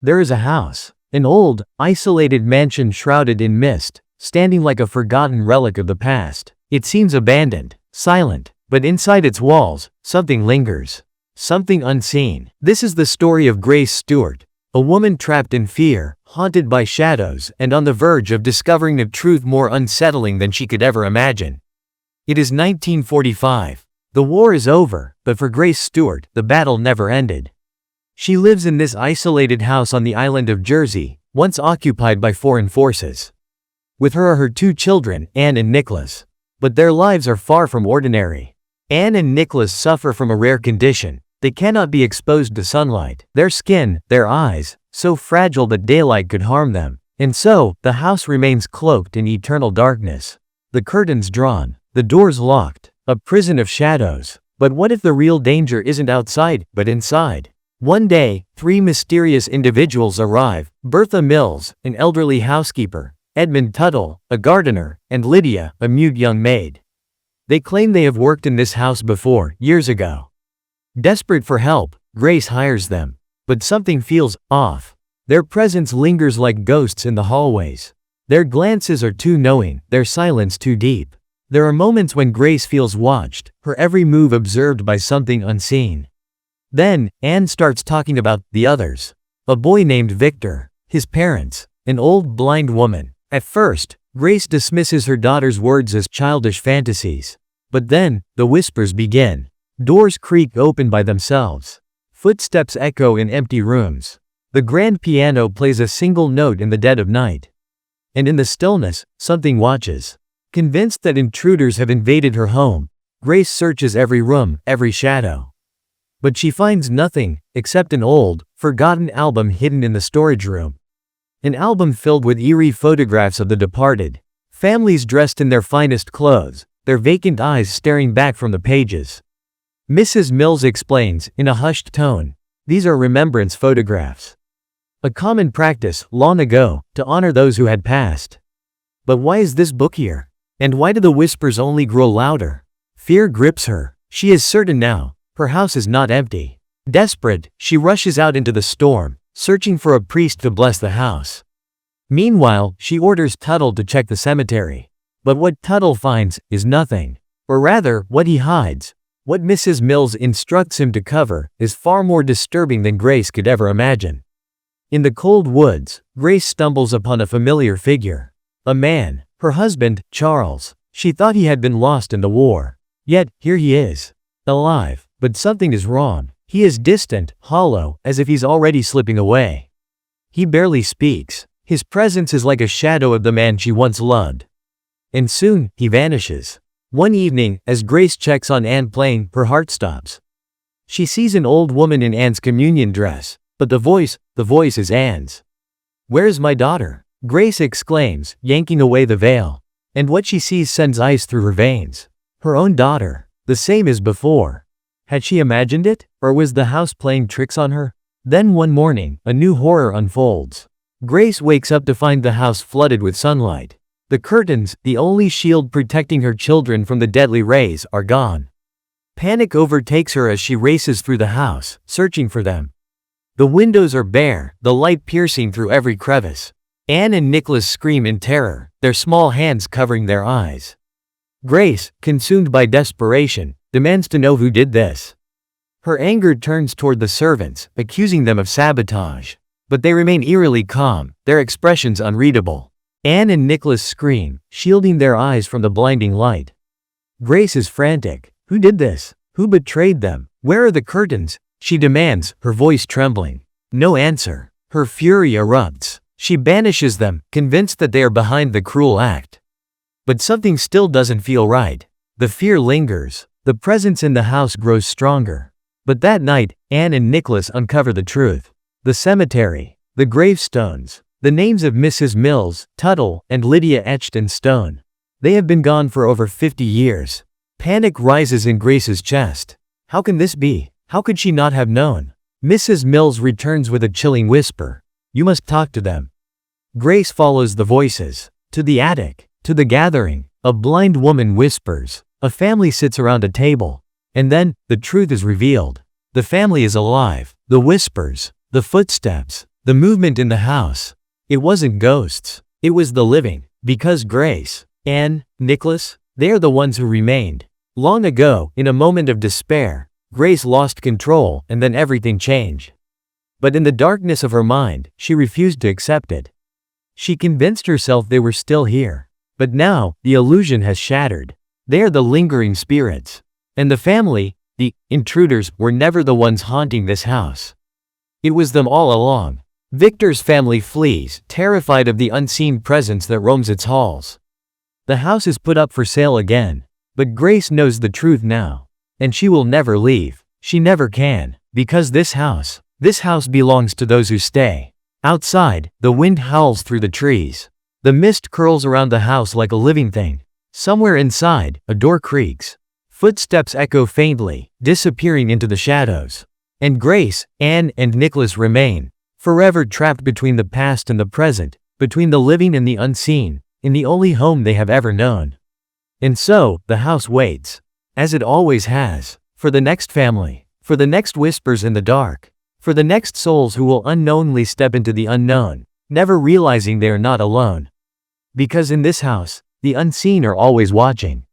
There is a house. An old, isolated mansion shrouded in mist, standing like a forgotten relic of the past. It seems abandoned, silent, but inside its walls, something lingers. Something unseen. This is the story of Grace Stewart, a woman trapped in fear, haunted by shadows, and on the verge of discovering a truth more unsettling than she could ever imagine. It is 1945. The war is over, but for Grace Stewart, the battle never ended. She lives in this isolated house on the island of Jersey, once occupied by foreign forces. With her are her two children, Anne and Nicholas. But their lives are far from ordinary. Anne and Nicholas suffer from a rare condition. They cannot be exposed to sunlight. Their skin, their eyes, so fragile that daylight could harm them. And so, the house remains cloaked in eternal darkness. The curtains drawn, the doors locked, a prison of shadows. But what if the real danger isn't outside, but inside? One day, three mysterious individuals arrive: Bertha Mills, an elderly housekeeper, Edmund Tuttle, a gardener, and Lydia, a mute young maid. They claim they have worked in this house before, years ago. Desperate for help, Grace hires them. But something feels off. Their presence lingers like ghosts in the hallways. Their glances are too knowing, their silence too deep. There are moments when Grace feels watched, her every move observed by something unseen. Then, Anne starts talking about the others. A boy named Victor, his parents, an old blind woman. At first, Grace dismisses her daughter's words as childish fantasies. But then, the whispers begin. Doors creak open by themselves. Footsteps echo in empty rooms. The grand piano plays a single note in the dead of night. And in the stillness, something watches. Convinced that intruders have invaded her home, Grace searches every room, every shadow. But she finds nothing, except an old, forgotten album hidden in the storage room. An album filled with eerie photographs of the departed. Families dressed in their finest clothes, their vacant eyes staring back from the pages. Mrs. Mills explains, in a hushed tone, "These are remembrance photographs. A common practice, long ago, to honor those who had passed." But why is this book here? And why do the whispers only grow louder? Fear grips her. She is certain now. Her house is not empty. Desperate, she rushes out into the storm, searching for a priest to bless the house. Meanwhile, she orders Tuttle to check the cemetery. But what Tuttle finds is nothing. Or rather, what he hides, what Mrs. Mills instructs him to cover, is far more disturbing than Grace could ever imagine. In the cold woods, Grace stumbles upon a familiar figure. A man, her husband, Charles. She thought he had been lost in the war. Yet, here he is. Alive. But something is wrong. He is distant, hollow, as if he's already slipping away. He barely speaks. His presence is like a shadow of the man she once loved. And soon, he vanishes. One evening, as Grace checks on Anne playing, her heart stops. She sees an old woman in Anne's communion dress, but the voice is Anne's. "Where's my daughter?" Grace exclaims, yanking away the veil. And what she sees sends ice through her veins. Her own daughter. The same as before. Had she imagined it, or was the house playing tricks on her? Then one morning, a new horror unfolds. Grace wakes up to find the house flooded with sunlight. The curtains, the only shield protecting her children from the deadly rays, are gone. Panic overtakes her as she races through the house, searching for them. The windows are bare, the light piercing through every crevice. Anne and Nicholas scream in terror, their small hands covering their eyes. Grace, consumed by desperation, demands to know who did this. Her anger turns toward the servants, accusing them of sabotage. But they remain eerily calm, their expressions unreadable. Anne and Nicholas scream, shielding their eyes from the blinding light. Grace is frantic. Who did this? Who betrayed them? Where are the curtains? She demands, her voice trembling. No answer. Her fury erupts. She banishes them, convinced that they are behind the cruel act. But something still doesn't feel right. The fear lingers. The presence in the house grows stronger. But that night, Anne and Nicholas uncover the truth. The cemetery, the gravestones, the names of Mrs. Mills, Tuttle, and Lydia etched in stone. They have been gone for over 50 years. Panic rises in Grace's chest. How can this be? How could she not have known? Mrs. Mills returns with a chilling whisper. "You must talk to them." Grace follows the voices. To the attic. To the gathering. A blind woman whispers. A family sits around a table. And then, the truth is revealed. The family is alive. The whispers. The footsteps. The movement in the house. It wasn't ghosts. It was the living. Because Grace, Anne, Nicholas, they are the ones who remained. Long ago, in a moment of despair, Grace lost control and then everything changed. But in the darkness of her mind, she refused to accept it. She convinced herself they were still here. But now, the illusion has shattered. They are the lingering spirits. And the family, the intruders, were never the ones haunting this house. It was them all along. Victor's family flees, terrified of the unseen presence that roams its halls. The house is put up for sale again. But Grace knows the truth now. And she will never leave. She never can. Because this house belongs to those who stay. Outside, the wind howls through the trees. The mist curls around the house like a living thing. Somewhere inside, a door creaks. Footsteps echo faintly, disappearing into the shadows. And Grace, Anne, and Nicholas remain, forever trapped between the past and the present, between the living and the unseen, in the only home they have ever known. And so, the house waits, as it always has, for the next family, for the next whispers in the dark, for the next souls who will unknowingly step into the unknown, never realizing they are not alone. Because in this house, the unseen are always watching.